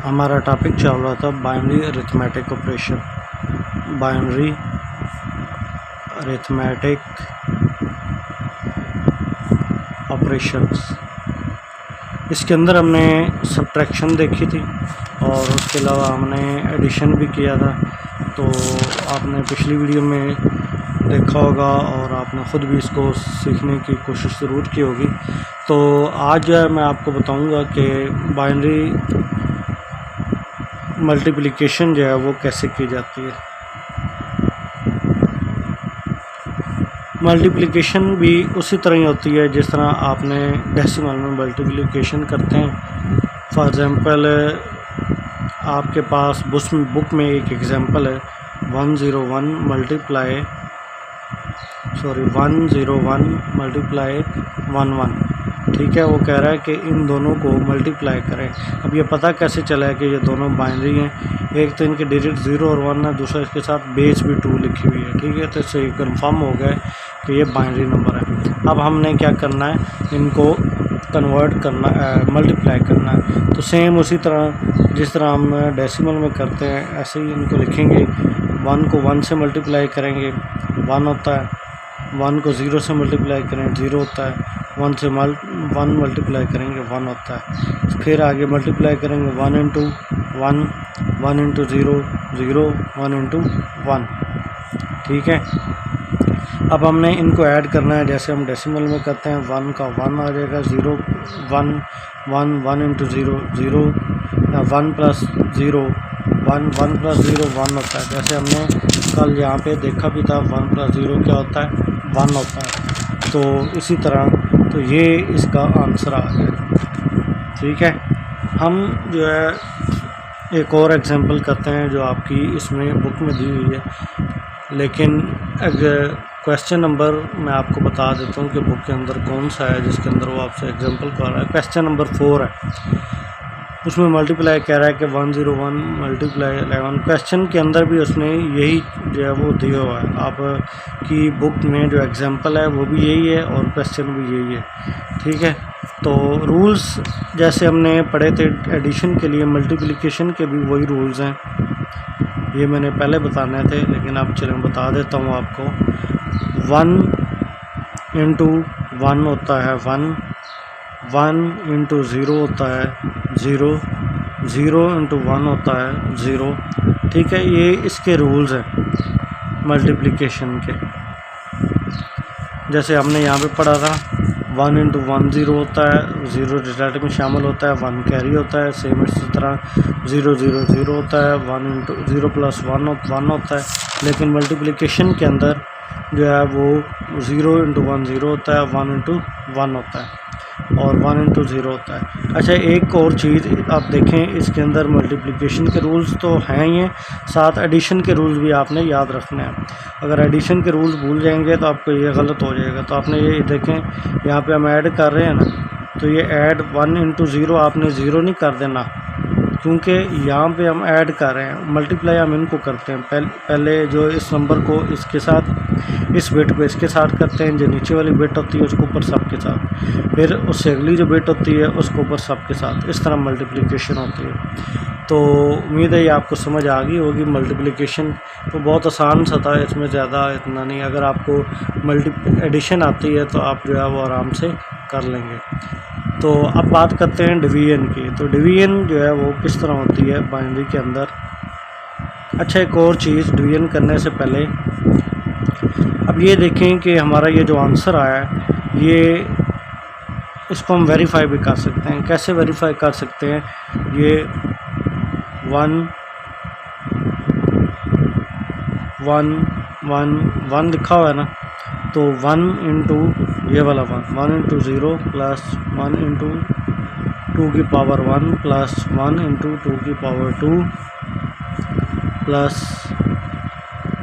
हमारा टॉपिक चल रहा था binary arithmetic operation, binary arithmetic operations. इसके अंदर हमने सब्ट्रैक्शन देखी थी और उसके अलावा हमने एडिशन भी किया था। तो आपने पिछली वीडियो में देखा होगा और आपने ख़ुद भी इसको सीखने की कोशिश ज़रूर की होगी। तो आज मैं आपको बताऊंगा कि बाइनरी मल्टीप्लिकेशन जो है वो कैसे की जाती है। मल्टीप्लिकेशन भी उसी तरह ही होती है जिस तरह आपने डेसिमल में मल्टीप्लिकेशन करते हैं। फॉर एग्ज़ाम्पल आपके पास बुक में एक एग्ज़ाम्पल है 101 मल्टीप्लाई 11, ठीक है। वो कह रहा है कि इन दोनों को मल्टीप्लाई करें। अब ये पता कैसे चला है कि ये दोनों बाइनरी हैं? एक तो इनके डिजिट 0 और 1 है, दूसरा इसके साथ बेस भी 2 लिखी हुई है, ठीक है। तो इससे कंफर्म हो गया कि ये बाइनरी नंबर है। अब हमने क्या करना है, इनको कन्वर्ट करना, मल्टीप्लाई करना है। तो सेम उसी तरह जिस तरह हम डेसिमल में करते हैं ऐसे ही इनको लिखेंगे। 1 को 1 से मल्टीप्लाई करेंगे 1 होता है, 1 को 0 से मल्टीप्लाई करें 0 होता है, 1 से 1 मल्टीप्लाई करेंगे 1 होता है। फिर आगे मल्टीप्लाई करेंगे 1 इंटू 1, 1 इंटू 0 0, 1 इंटू 1, ठीक है। अब हमने इनको ऐड करना है जैसे हम डेसिमल में करते हैं। 1 का 1 आ जाएगा, 0 1 1 1 इंटू 0 0, 1 प्लस 0 1 1 प्लस 0 1 होता है। जैसे हमने कल यहाँ पे देखा भी था 1 प्लस 0 क्या होता है, 1 होता है। तो इसी तरह तो ये इसका आंसर आ गया, ठीक है। हम जो है एक और एग्जांपल करते हैं जो आपकी इसमें बुक में दी हुई है, लेकिन अगर क्वेश्चन नंबर मैं आपको बता देता हूँ कि बुक के अंदर कौन सा है जिसके अंदर वो आपसे एग्जांपल कर रहा है। क्वेश्चन नंबर 4 है, उसमें मल्टीप्लाई कह रहा है कि 101 मल्टीप्लाई 11। क्वेश्चन के अंदर भी उसने यही जो है वो दिया हुआ है। आपकी बुक में जो एग्जांपल है वो भी यही है और क्वेश्चन भी यही है, ठीक है। तो रूल्स जैसे हमने पढ़े थे एडिशन के लिए, मल्टीप्लिकेशन के भी वही रूल्स हैं। ये मैंने पहले बताने थे लेकिन अब चलें बता देता हूँ आपको। 1 इंटू 1 होता है 1, 1 इंटू 0 होता है 0, 0 इंटू 1 होता है 0, ठीक है। ये इसके रूल्स हैं मल्टीप्लिकेशन के। जैसे हमने यहाँ पे पढ़ा था 1 इंटू 1 0 होता है, 0 रिजल्ट में शामिल होता है, 1 कैरी होता है। सेम इसी तरह 0 0 0 होता है, 1 इंटू 0 प्लस 1 होता है। लेकिन मल्टीप्लिकेशन के अंदर जो है वो 0 इंटू 1 0 होता है, 1 इंटू 1 होता है और 1 इंटू 0 होता है। अच्छा, एक और चीज़ आप देखें, इसके अंदर मल्टीप्लिकेशन के रूल्स तो हैं ही हैं, साथ एडिशन के रूल्स भी आपने याद रखने हैं। अगर एडिशन के रूल्स भूल जाएंगे तो आपको ये गलत हो जाएगा। तो आपने ये देखें, यहाँ पे हम ऐड कर रहे हैं ना, तो ये ऐड 1 इंटू 0 आपने 0 नहीं कर देना, क्योंकि यहाँ पे हम ऐड कर रहे हैं। मल्टीप्लाई हम इनको करते हैं, पहले जो इस नंबर को इसके साथ, इस बिट को इसके साथ करते हैं, जो नीचे वाली बिट होती है उसको ऊपर सब के साथ, फिर उससे अगली जो बिट होती है उसको ऊपर सब के साथ। इस तरह मल्टीप्लिकेशन होती है। तो उम्मीद है ये आपको समझ आ गई होगी। मल्टीप्लिकेशन तो बहुत आसान सा था, इसमें ज़्यादा इतना नहीं। अगर आपको एडिशन आती है तो आप जो है वो आराम से कर लेंगे। तो अब बात करते हैं डिवीजन की। तो डिवीजन जो है वो किस तरह होती है बाइनरी के अंदर। अच्छा, एक और चीज़ डिवीजन करने से पहले अब ये देखें कि हमारा ये जो आंसर आया है, ये इसको हम वेरीफाई भी कर सकते हैं। कैसे वेरीफाई कर सकते हैं? ये 1 1 1 1 लिखा हुआ है ना, तो 1 इंटू ये वाला 1 इंटू 0 प्लस 1 इंटू 2 की पावर 1 प्लस 1 इंटू 2 की पावर 2 प्लस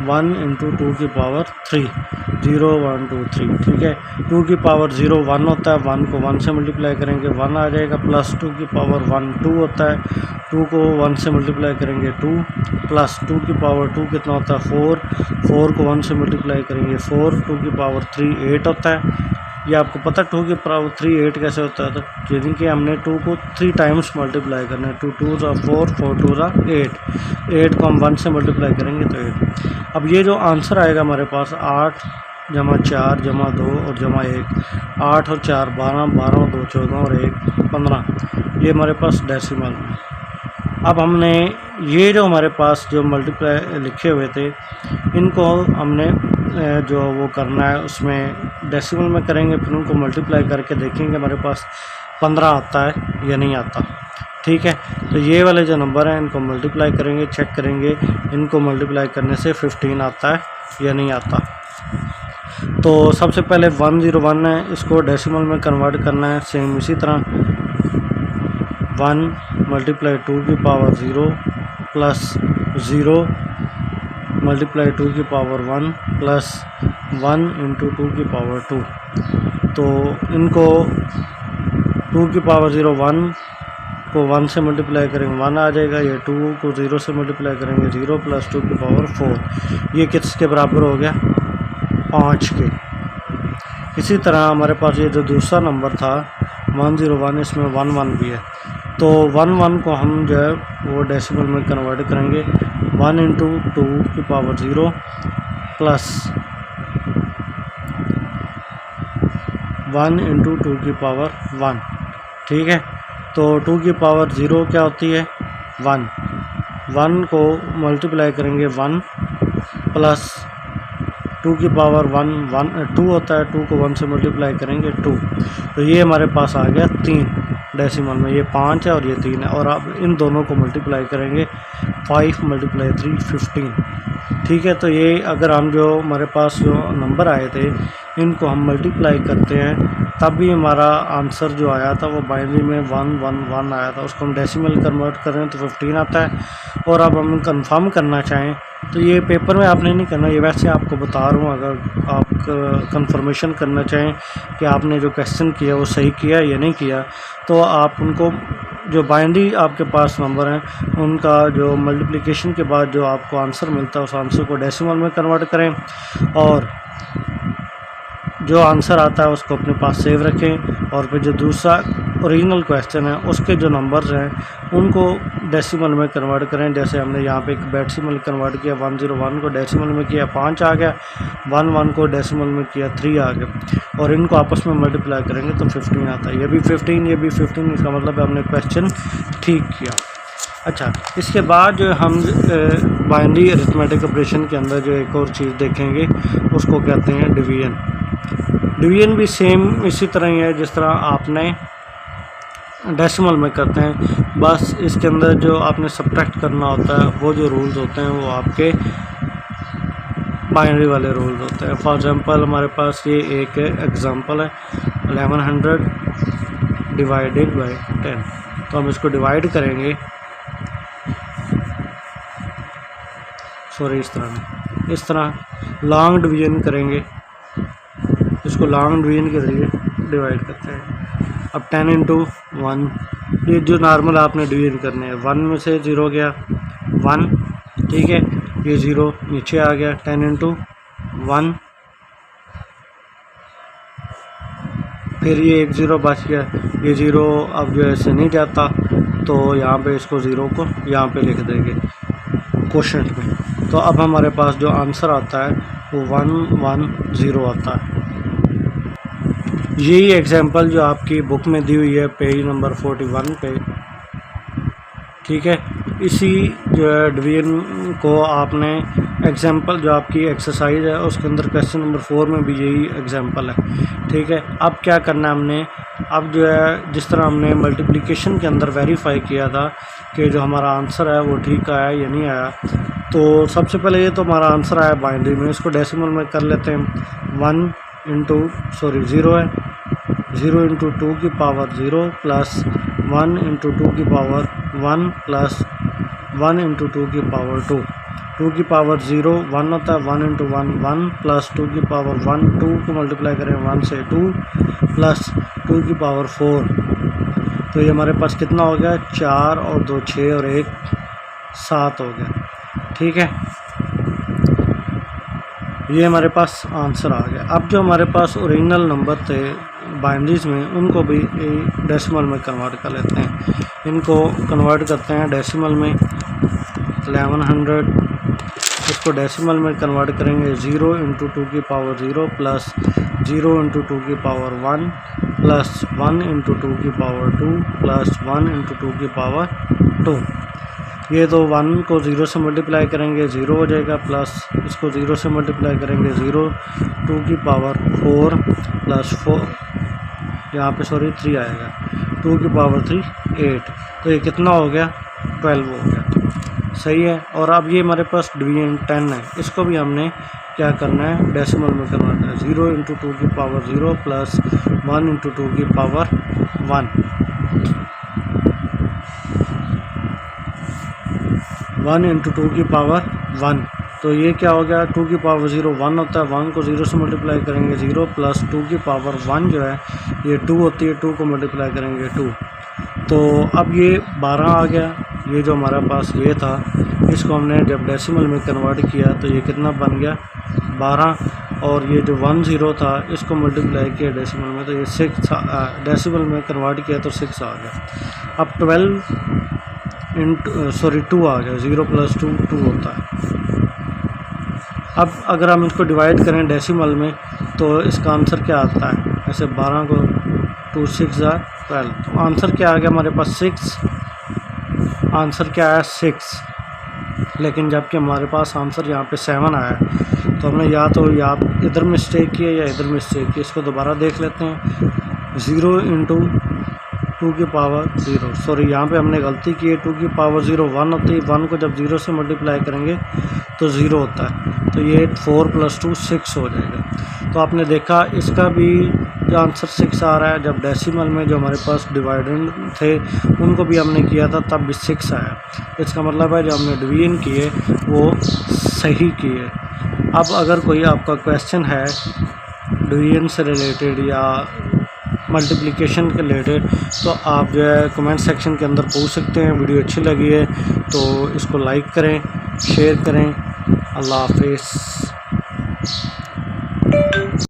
1 इंटू 2 की पावर 3, 0 1 2 3, ठीक है। 2 की पावर 0 1 होता है, 1 को 1 से मल्टीप्लाई करेंगे 1 आ जाएगा, प्लस 2 की पावर 1 2 होता है, 2 को 1 से मल्टीप्लाई करेंगे 2, प्लस 2 की पावर 2 कितना होता है 4, 4 को 1 से मल्टीप्लाई करेंगे 4, 2 की पावर 3 8 होता है, ये आपको पता 2 की पावर 3 8 कैसे होता है, तो यानी कि हमने 2 को 3 टाइम्स मल्टीप्लाई करना है। 2 2 4 4 2 8, 8 को हम 1 से मल्टीप्लाई करेंगे तो 8। अब ये जो आंसर आएगा हमारे पास 8 जमा 4 जमा 2 और जमा 1, 8 और 4 12, 12 और 2 14 और 1 15, ये हमारे पास डेसिमल में। अब हमने ये जो हमारे पास जो मल्टीप्लाई लिखे हुए थे, इनको हमने जो वो करना है उसमें डेसिमल में करेंगे, फिर उनको मल्टीप्लाई करके देखेंगे हमारे पास 15 आता है या नहीं आता। ठीक है, तो ये वाले जो नंबर हैं इनको मल्टीप्लाई करेंगे, चेक करेंगे इनको मल्टीप्लाई करने से 15 आता है या नहीं आता। तो सबसे पहले 101 है, इसको डेसिमल में कन्वर्ट करना है। सेम इसी तरह 1 मल्टीप्लाई 2 की पावर 0 प्लस 0 मल्टीप्लाई 2 की पावर 1 प्लस 1 इंटू 2 की पावर 2। तो इनको 2 की पावर 0 1 को 1 से मल्टीप्लाई करेंगे 1 आ जाएगा, ये 2 को 0 से मल्टीप्लाई करेंगे 0 प्लस 2 की पावर 4, ये किसके बराबर हो गया 5 के। इसी तरह हमारे पास ये जो दूसरा नंबर था 101, इसमें 1 1 भी है, तो 1 1 को हम जो है वो डेसिमल में कन्वर्ट करेंगे 1 इंटू 2 की पावर 0 प्लस 1 इंटू 2 की पावर 1। ठीक है, तो 2 की पावर 0 क्या होती है 1, 1 को मल्टीप्लाई करेंगे 1 प्लस 2 की पावर 1 2 होता है, 2 को 1 से मल्टीप्लाई करेंगे 2, तो ये हमारे पास आ गया 3 डेसिमल में। ये 5 है और ये 3 है, और अब इन दोनों को मल्टीप्लाई करेंगे 5 मल्टीप्लाई 3 15। ठीक है, तो ये अगर हम जो हमारे पास जो नंबर आए थे इनको हम मल्टीप्लाई करते हैं तब भी हमारा आंसर जो आया था वो बाइनरी में 1 1 1 आया था, उसको हम डेसिमल कन्वर्ट करें तो 15 आता है। और अब हम कंफर्म करना चाहें तो ये पेपर में आपने नहीं करना, ये वैसे आपको बता रहा हूँ, अगर आप कंफर्मेशन करना चाहें कि आपने जो क्वेश्चन किया वो सही किया या नहीं किया, तो आप उनको जो बाइनरी आपके पास नंबर हैं उनका जो मल्टीप्लिकेशन के बाद जो आपको आंसर मिलता है उस आंसर को डेसिमल में कन्वर्ट करें, और जो आंसर आता है उसको अपने पास सेव रखें, और फिर जो दूसरा ओरिजिनल क्वेश्चन है उसके जो नंबर्स हैं उनको डेसिमल में कन्वर्ट करें। जैसे हमने यहाँ पे एक डेसिमल कन्वर्ट किया, 101 को डेसिमल में किया 5 आ गया, 1 1 को डेसिमल में किया 3 आ गया, और इनको आपस में मल्टीप्लाई करेंगे तो 15 आता है। ये भी 15 ये भी 15, इसका मतलब है हमने क्वेश्चन ठीक किया। अच्छा, इसके बाद जो हम बाइनरी अरिथमेटिक ऑपरेशन के अंदर जो एक और चीज़ देखेंगे उसको कहते हैं डिवीजन। डिवीजन भी सेम इसी तरह ही है जिस तरह आपने डेसिमल में करते हैं, बस इसके अंदर जो आपने सब्ट्रैक्ट करना होता है वो जो रूल्स होते हैं वो आपके बाइनरी वाले रूल्स होते हैं। फॉर एग्जांपल हमारे पास ये एक एग्जांपल है 1100 डिवाइडेड बाय 10, तो हम इसको डिवाइड करेंगे, सॉरी इस तरह लॉन्ग डिवीजन करेंगे, इसको लॉन्ग डिवीजन के ज़रिए डिवाइड करते हैं। अब 10 इंटू 1, ये जो नॉर्मल आपने डिवीजन करने हैं, 1 में से 0 गया 1, ठीक है, ये 0 नीचे आ गया, 10 इंटू 1, फिर ये एक 0 बच गया, ये 0 अब जो ऐसे नहीं जाता तो यहाँ पे इसको 0 को यहाँ पे लिख देंगे क्वोशंट में, तो अब हमारे पास जो आंसर आता है वो 110 आता है। यही एग्जांपल जो आपकी बुक में दी हुई है पेज नंबर 41 पे, ठीक है, इसी जो है डिवीजन को आपने एग्जांपल जो आपकी एक्सरसाइज है उसके अंदर क्वेश्चन नंबर 4 में भी यही एग्जांपल है, ठीक है। अब क्या करना है हमने, अब जो है जिस तरह हमने मल्टीप्लिकेशन के अंदर वेरीफाई किया था कि जो हमारा आंसर है वो ठीक आया या नहीं आया, तो सबसे पहले ये तो हमारा आंसर आया बाइनरी में, इसको डेसिमल में कर लेते हैं। 0 है, 0 इंटू 2 की पावर 0 प्लस 1 इंटू 2 की पावर 1 प्लस 1 इंटू 2 की पावर 2। 2 की पावर 0 1 होता है, 1 इंटू 1 1 प्लस 2 की पावर 1, 2 को मल्टीप्लाई करें 1 से 2 प्लस 2 की पावर 4, तो ये हमारे पास कितना हो गया 4 और 2 6 और 1 7 हो गया, ठीक है। ये हमारे पास आंसर आ गया। अब जो हमारे पास ओरिजिनल नंबर थे बाइनरीज में, उनको भी डेसिमल में कन्वर्ट कर लेते हैं। इनको कन्वर्ट करते हैं डेसिमल में 1100, इसको डेसिमल में कन्वर्ट करेंगे 0 × 2 की पावर 0 प्लस 0 × 2 की पावर 1 प्लस 1 × 2 की पावर 2 प्लस 1 × 2 की पावर 2। ये तो 1 को 0 से मल्टीप्लाई करेंगे 0 हो जाएगा, प्लस इसको 0 से मल्टीप्लाई करेंगे 0, 2 की पावर 4 प्लस 4, यहाँ पे सॉरी 3 आएगा, 2 की पावर 3 8। तो ये कितना हो गया? 12 हो गया। सही है। और अब ये हमारे पास डिवीजन 10 है, इसको भी हमने क्या करना है? डेसिमल में करना है। 0 × 2 की पावर 0 प्लस 1 × 2 की पावर 1, 1 × 2 की पावर 1। तो ये क्या हो गया? 2 की पावर 0 1 होता है, 1 को 0 से मल्टीप्लाई करेंगे 0 प्लस 2 की पावर 1 जो है ये 2 होती है, 2 को मल्टीप्लाई करेंगे 2। तो अब ये 12 आ गया। ये जो हमारा पास ये था, इसको हमने जब डेसिमल में कन्वर्ट किया तो ये कितना बन गया? 12। और ये जो 10 था इसको मल्टीप्लाई किया डेसिमल में, तो ये 6 डेसिमल में कन्वर्ट किया तो 6 आ गया। अब 12 × 2 आ गया, 0 + 2 2 होता है। अब अगर हम इसको डिवाइड करें डेसिमल में तो इसका आंसर क्या आता है? ऐसे 12 को 2 6 12, तो आंसर क्या आ गया हमारे पास? 6। आंसर क्या आया? 6। लेकिन जबकि हमारे पास आंसर यहाँ पे 7 आया, तो हमने या तो इधर मिस्टेक की है या इधर मिस्टेक की। इसको दोबारा देख लेते हैं। 0 × 2 की पावर 0, सॉरी यहाँ पे हमने गलती की है। 2 की पावर 0 1 होती है, 1 को जब 0 से मल्टीप्लाई करेंगे तो 0 होता है, तो ये 4 + 2 6 हो जाएगा। तो आपने देखा इसका भी जो आंसर 6 आ रहा है, जब डेसिमल में जो हमारे पास डिवाइडेंड थे उनको भी हमने किया था तब भी 6 आया। इसका मतलब है जो हमने डिवीजन किए वो सही किए। अब अगर कोई आपका क्वेश्चन है डिवीजन से रिलेटेड या मल्टीप्लिकेशन के रिलेटेड, तो आप जो है कमेंट सेक्शन के अंदर पूछ सकते हैं। वीडियो अच्छी लगी है तो इसको लाइक करें, शेयर करें। अल्लाह हाफिज़।